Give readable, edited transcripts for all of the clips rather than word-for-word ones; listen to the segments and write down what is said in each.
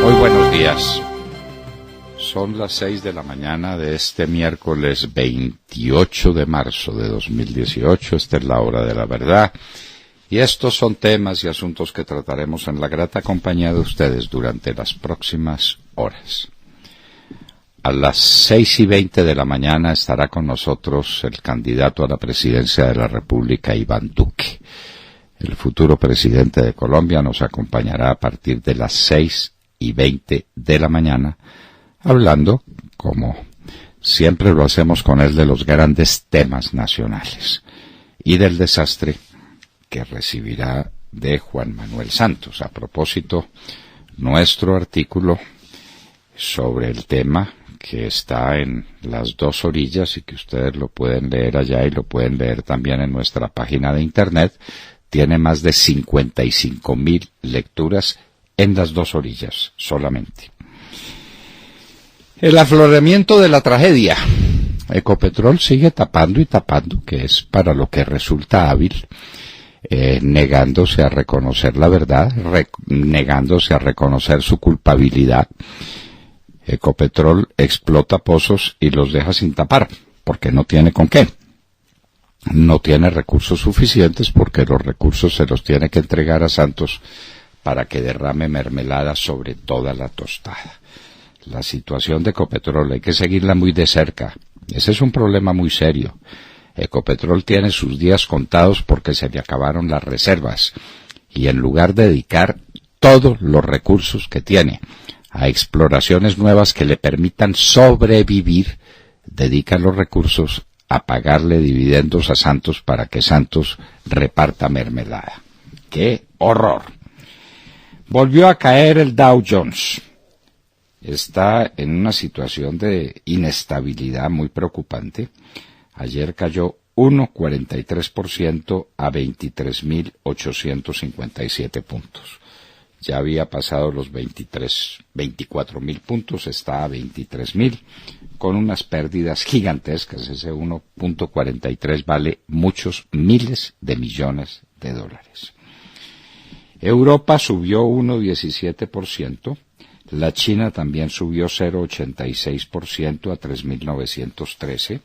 Muy buenos días. Son las 6 de la mañana de este miércoles 28 de marzo de 2018. Esta es la hora de la verdad. Y estos son temas y asuntos que trataremos en la grata compañía de ustedes durante las próximas horas. A las 6:20 de la mañana estará con nosotros el candidato a la presidencia de la República, Iván Duque. El futuro presidente de Colombia nos acompañará a partir de las 6:20 de la mañana, hablando, como siempre lo hacemos con él, de los grandes temas nacionales y del desastre que recibirá de Juan Manuel Santos. A propósito, nuestro artículo sobre el tema, que está en Las Dos Orillas y que ustedes lo pueden leer allá y lo pueden leer también en nuestra página de internet, tiene más de 55,000 lecturas en Las Dos Orillas solamente. El afloramiento de la tragedia. Ecopetrol sigue tapando y tapando, que es para lo que resulta hábil, negándose a reconocer la verdad, negándose a reconocer su culpabilidad. Ecopetrol explota pozos y los deja sin tapar, porque no tiene con qué. No tiene recursos suficientes porque los recursos se los tiene que entregar a Santos para que derrame mermelada sobre toda la tostada. La situación de Ecopetrol hay que seguirla muy de cerca. Ese es un problema muy serio. Ecopetrol tiene sus días contados porque se le acabaron las reservas y en lugar de dedicar todos los recursos que tiene a exploraciones nuevas que le permitan sobrevivir, dedica los recursos a pagarle dividendos a Santos para que Santos reparta mermelada. ¡Qué horror! Volvió a caer el Dow Jones. Está en una situación de inestabilidad muy preocupante. Ayer cayó 1,43% a 23.857 puntos. Ya había pasado los 24.000 puntos, está a 23.000, con unas pérdidas gigantescas. Ese 1,43 vale muchos miles de millones de dólares. Europa subió 1,17%, la China también subió 0,86% a 3.913.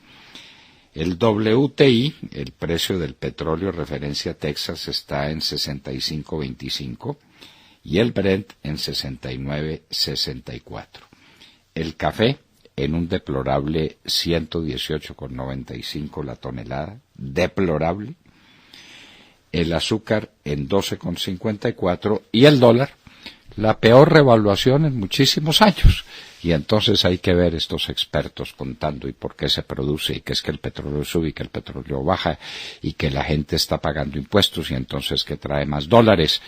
El WTI, el precio del petróleo referencia Texas, está en 65.25 y el Brent en 69.64. El café en un deplorable 118,95 la tonelada, deplorable. El azúcar en 12,54 y el dólar, la peor revaluación en muchísimos años. Y entonces hay que ver estos expertos contando y por qué se produce, y que es que el petróleo sube y que el petróleo baja, y que la gente está pagando impuestos y entonces que trae más dólares,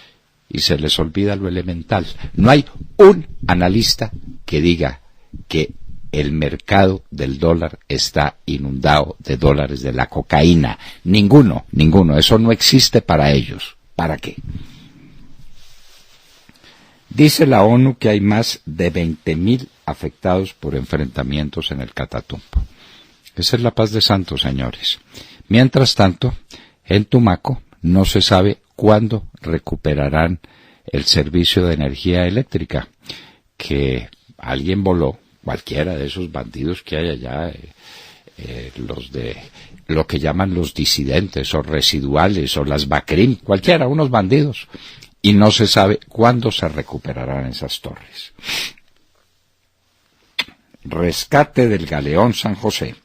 y se les olvida lo elemental. No hay un analista que diga que el mercado del dólar está inundado de dólares de la cocaína. Ninguno. Eso no existe para ellos. ¿Para qué? Dice la ONU que hay más de 20.000 afectados por enfrentamientos en el Catatumbo. Esa es la paz de Santos, señores. Mientras tanto, en Tumaco no se sabe cuándo recuperarán el servicio de energía eléctrica, que alguien voló, cualquiera de esos bandidos que hay allá, los de lo que llaman los disidentes o residuales o las BACRIM, cualquiera, unos bandidos, y no se sabe cuándo se recuperarán esas torres. Rescate del galeón San José.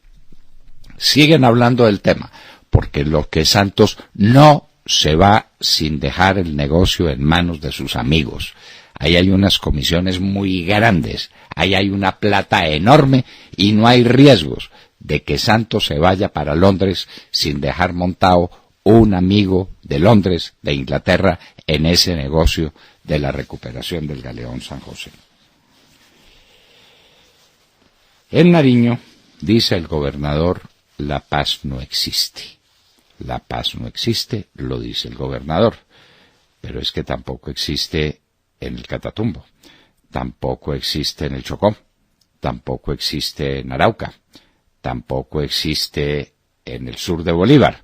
Siguen hablando del tema, porque lo que Santos no se va sin dejar el negocio en manos de sus amigos. Ahí hay unas comisiones muy grandes, ahí hay una plata enorme y no hay riesgos de que Santos se vaya para Londres sin dejar montado un amigo de Londres, de Inglaterra, en ese negocio de la recuperación del galeón San José. En Nariño, dice el gobernador, la paz no existe. La paz no existe, lo dice el gobernador, pero es que tampoco existe en el Catatumbo, tampoco existe en el Chocó, tampoco existe en Arauca, tampoco existe en el sur de Bolívar,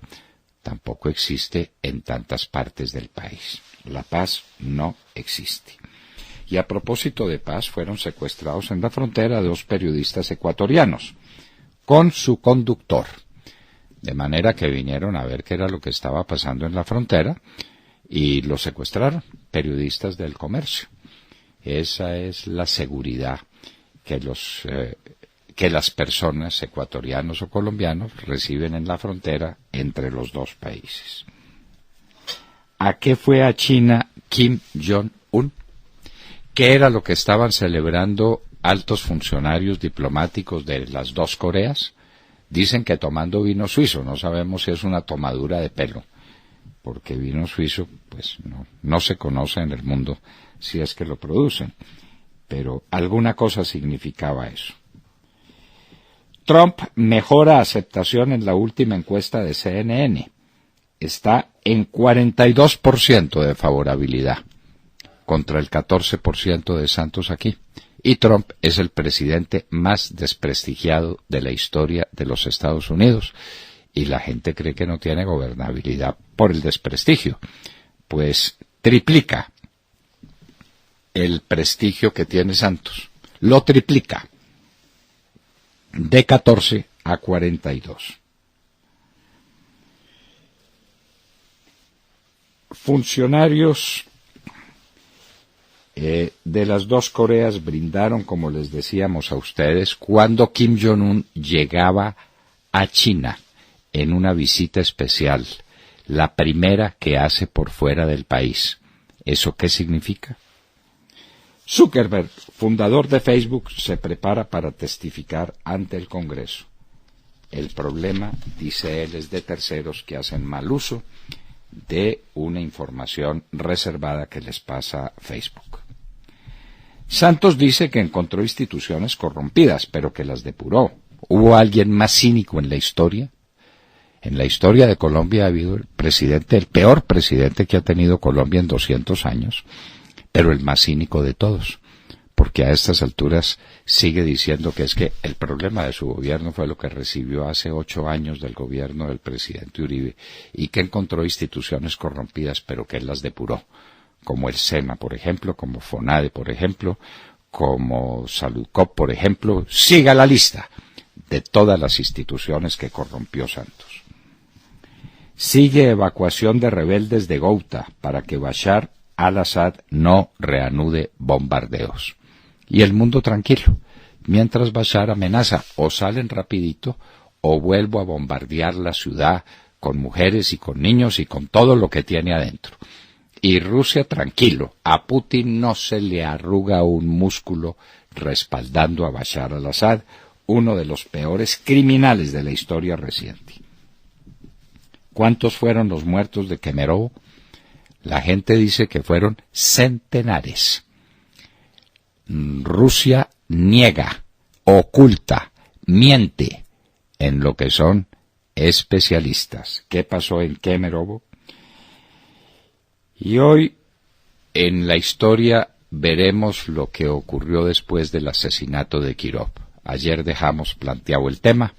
tampoco existe en tantas partes del país. La paz no existe. Y a propósito de paz, fueron secuestrados en la frontera 2 periodistas ecuatorianos, con su conductor. De manera que vinieron a ver qué era lo que estaba pasando en la frontera y los secuestraron, periodistas del Comercio. Esa es la seguridad que las personas, ecuatorianos o colombianos, reciben en la frontera entre los dos países. ¿A qué fue a China Kim Jong-un? ¿Qué era lo que estaban celebrando altos funcionarios diplomáticos de las dos Coreas? Dicen que tomando vino suizo. No sabemos si es una tomadura de pelo, porque vino suizo pues no se conoce en el mundo si es que lo producen, pero alguna cosa significaba eso. Trump mejora aceptación en la última encuesta de CNN. Está en 42% de favorabilidad, contra el 14% de Santos aquí. Y Trump es el presidente más desprestigiado de la historia de los Estados Unidos. Y la gente cree que no tiene gobernabilidad por el desprestigio. Pues triplica el prestigio que tiene Santos. Lo triplica. De 14 a 42. Funcionarios de las dos Coreas brindaron, como les decíamos a ustedes, cuando Kim Jong-un llegaba a China en una visita especial, la primera que hace por fuera del país. ¿Eso qué significa? Zuckerberg, fundador de Facebook, se prepara para testificar ante el Congreso. El problema, dice él, es de terceros que hacen mal uso de una información reservada que les pasa a Facebook. Santos dice que encontró instituciones corrompidas, pero que las depuró. ¿Hubo alguien más cínico en la historia? En la historia de Colombia ha habido el peor presidente que ha tenido Colombia en 200 años, pero el más cínico de todos, porque a estas alturas sigue diciendo que es que el problema de su gobierno fue lo que recibió hace 8 años del gobierno del presidente Uribe, y que encontró instituciones corrompidas, pero que él las depuró, como el SENA, por ejemplo, como FONADE, por ejemplo, como Saludcop, por ejemplo. Siga la lista de todas las instituciones que corrompió Santos. Sigue evacuación de rebeldes de Ghouta para que Bashar al-Assad no reanude bombardeos. Y el mundo tranquilo, mientras Bashar amenaza: o salen rapidito o vuelvo a bombardear la ciudad con mujeres y con niños y con todo lo que tiene adentro. Y Rusia tranquilo, a Putin no se le arruga un músculo respaldando a Bashar al-Assad, uno de los peores criminales de la historia reciente. ¿Cuántos fueron los muertos de Kemerovo? La gente dice que fueron centenares. Rusia niega, oculta, miente en lo que son especialistas. ¿Qué pasó en Kemerovo? Y hoy, en la historia, veremos lo que ocurrió después del asesinato de Kirov. Ayer dejamos planteado el tema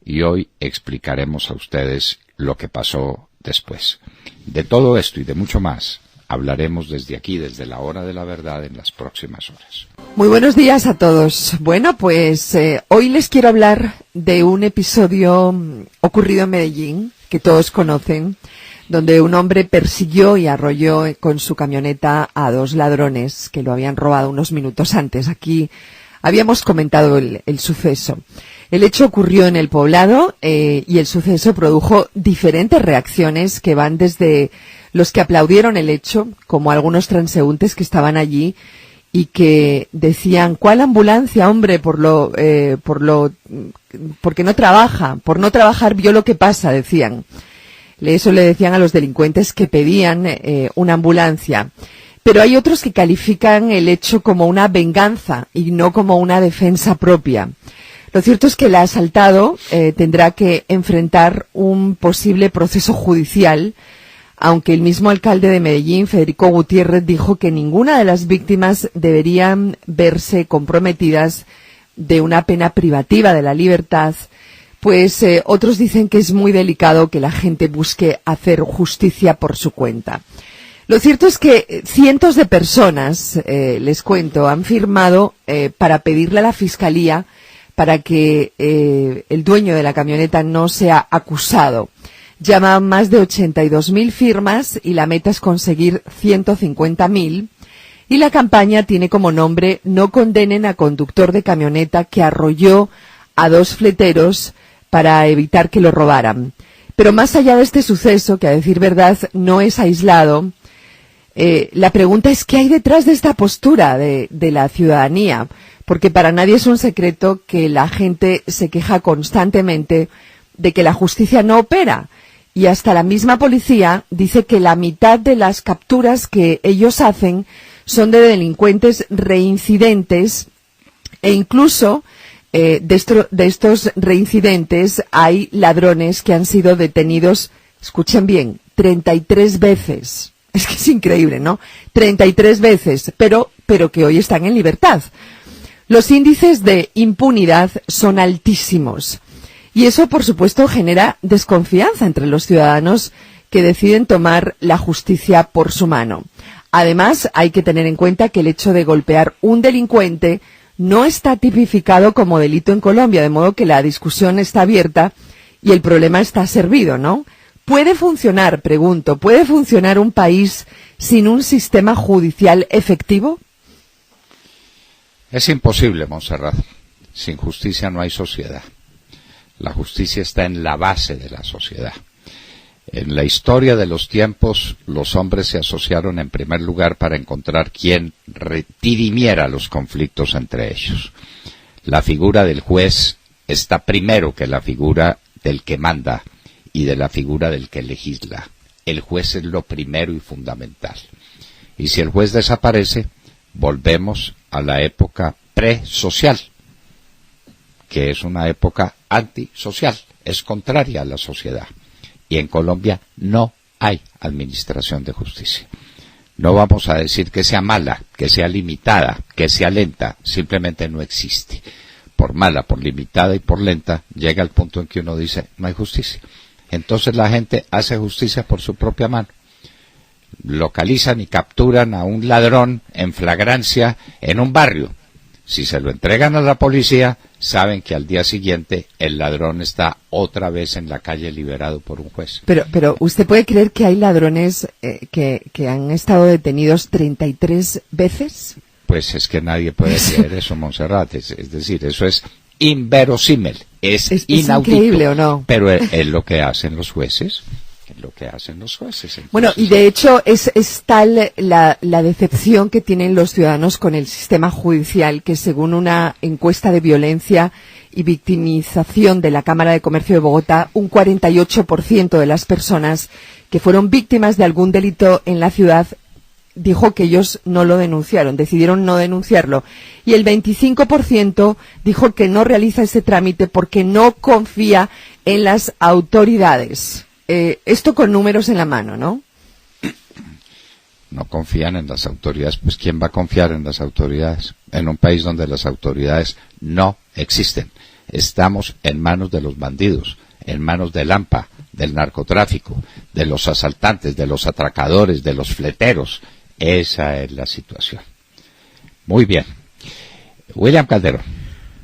y hoy explicaremos a ustedes lo que pasó después. De todo esto y de mucho más hablaremos desde aquí, desde la hora de la verdad, en las próximas horas. Muy buenos días a todos. Bueno, pues hoy les quiero hablar de un episodio ocurrido en Medellín, que todos conocen, donde un hombre persiguió y arrolló con su camioneta a 2 ladrones que lo habían robado unos minutos antes. Aquí habíamos comentado el suceso. El hecho ocurrió en el Poblado y el suceso produjo diferentes reacciones que van desde los que aplaudieron el hecho, como algunos transeúntes que estaban allí y que decían: ¿cuál ambulancia, hombre? Porque no trabaja, por no trabajar vio lo que pasa, decían. Eso le decían a los delincuentes que pedían una ambulancia. Pero hay otros que califican el hecho como una venganza y no como una defensa propia. Lo cierto es que el asaltado tendrá que enfrentar un posible proceso judicial, aunque el mismo alcalde de Medellín, Federico Gutiérrez, dijo que ninguna de las víctimas deberían verse comprometidas de una pena privativa de la libertad, pues otros dicen que es muy delicado que la gente busque hacer justicia por su cuenta. Lo cierto es que cientos de personas, les cuento, han firmado para pedirle a la Fiscalía para que el dueño de la camioneta no sea acusado. Llaman más de 82.000 firmas y la meta es conseguir 150.000. Y la campaña tiene como nombre "No condenen a conductor de camioneta que arrolló a 2 fleteros para evitar que lo robaran". Pero más allá de este suceso, que a decir verdad no es aislado, la pregunta es ¿qué hay detrás de esta postura de la ciudadanía? Porque para nadie es un secreto que la gente se queja constantemente de que la justicia no opera. Y hasta la misma policía dice que la mitad de las capturas que ellos hacen son de delincuentes reincidentes, e incluso de estos reincidentes hay ladrones que han sido detenidos, escuchen bien, 33 veces. Es que es increíble, ¿no? 33 veces, pero que hoy están en libertad. Los índices de impunidad son altísimos. Y eso, por supuesto, genera desconfianza entre los ciudadanos que deciden tomar la justicia por su mano. Además, hay que tener en cuenta que el hecho de golpear un delincuente no está tipificado como delito en Colombia, de modo que la discusión está abierta y el problema está servido, ¿no? ¿Puede funcionar, pregunto, puede funcionar un país sin un sistema judicial efectivo? Es imposible, Montserrat. Sin justicia no hay sociedad. La justicia está en la base de la sociedad. En la historia de los tiempos, los hombres se asociaron en primer lugar para encontrar quien dirimiera los conflictos entre ellos. La figura del juez está primero que la figura del que manda y de la figura del que legisla. El juez es lo primero y fundamental. Y si el juez desaparece, volvemos a la época presocial, que es una época antisocial, es contraria a la sociedad. Y en Colombia no hay administración de justicia. No vamos a decir que sea mala, que sea limitada, que sea lenta, simplemente no existe. Por mala, por limitada y por lenta, llega el punto en que uno dice, no hay justicia. Entonces la gente hace justicia por su propia mano. Localizan y capturan a un ladrón en flagrancia en un barrio. Si se lo entregan a la policía, saben que al día siguiente el ladrón está otra vez en la calle liberado por un juez. Pero ¿usted puede creer que hay ladrones que han estado detenidos 33 veces? Pues es que nadie puede creer eso, Montserrat. Es decir, eso es inverosímil, es inaudito. ¿Es increíble o no? Pero es lo que hacen los jueces. Entonces, bueno, y de hecho es tal la decepción que tienen los ciudadanos con el sistema judicial que, según una encuesta de violencia y victimización de la Cámara de Comercio de Bogotá, un 48% de las personas que fueron víctimas de algún delito en la ciudad dijo que ellos no lo denunciaron, decidieron no denunciarlo. Y el 25% dijo que no realiza ese trámite porque no confía en las autoridades. Esto con números en la mano, ¿no? No confían en las autoridades. Pues ¿quién va a confiar en las autoridades? En un país donde las autoridades no existen. Estamos en manos de los bandidos, en manos del AMPA, del narcotráfico, de los asaltantes, de los atracadores, de los fleteros. Esa es la situación. Muy bien. William Calderón.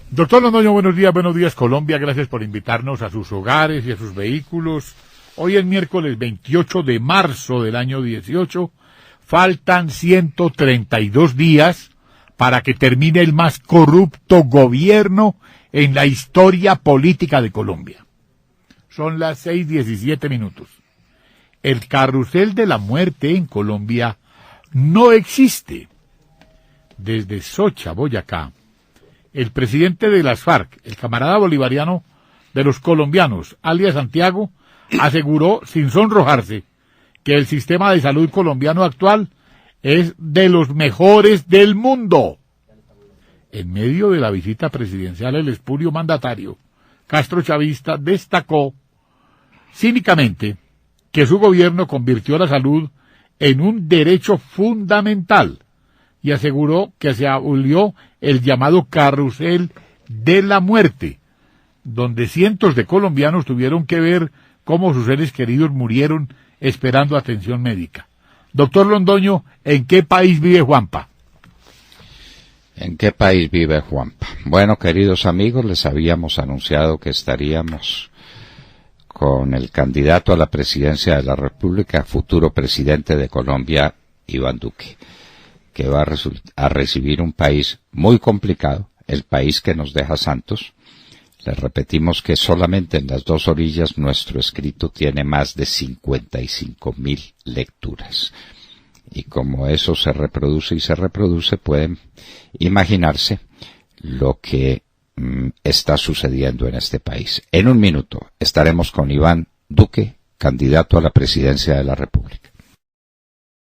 Doctor Londoño, buenos días Colombia. Gracias por invitarnos a sus hogares y a sus vehículos. Hoy es miércoles 28 de marzo del año 18. Faltan 132 días para que termine el más corrupto gobierno en la historia política de Colombia. Son las 6:17. El carrusel de la muerte en Colombia no existe. Desde Socha, Boyacá, el presidente de las FARC, el camarada bolivariano de los colombianos, alias Santiago, aseguró, sin sonrojarse, que el sistema de salud colombiano actual es de los mejores del mundo. En medio de la visita presidencial, el espurio mandatario castrochavista destacó cínicamente que su gobierno convirtió la salud en un derecho fundamental y aseguró que se abolió el llamado carrusel de la muerte, donde cientos de colombianos tuvieron que ver cómo sus seres queridos murieron esperando atención médica. Doctor Londoño, ¿en qué país vive Juanpa? ¿En qué país vive Juanpa? Bueno, queridos amigos, les habíamos anunciado que estaríamos con el candidato a la presidencia de la República, futuro presidente de Colombia, Iván Duque, que va a recibir un país muy complicado, el país que nos deja Santos. Les repetimos que solamente en las dos orillas nuestro escrito tiene más de 55.000 lecturas. Y como eso se reproduce y se reproduce, pueden imaginarse lo que está sucediendo en este país. En un minuto estaremos con Iván Duque, candidato a la presidencia de la República.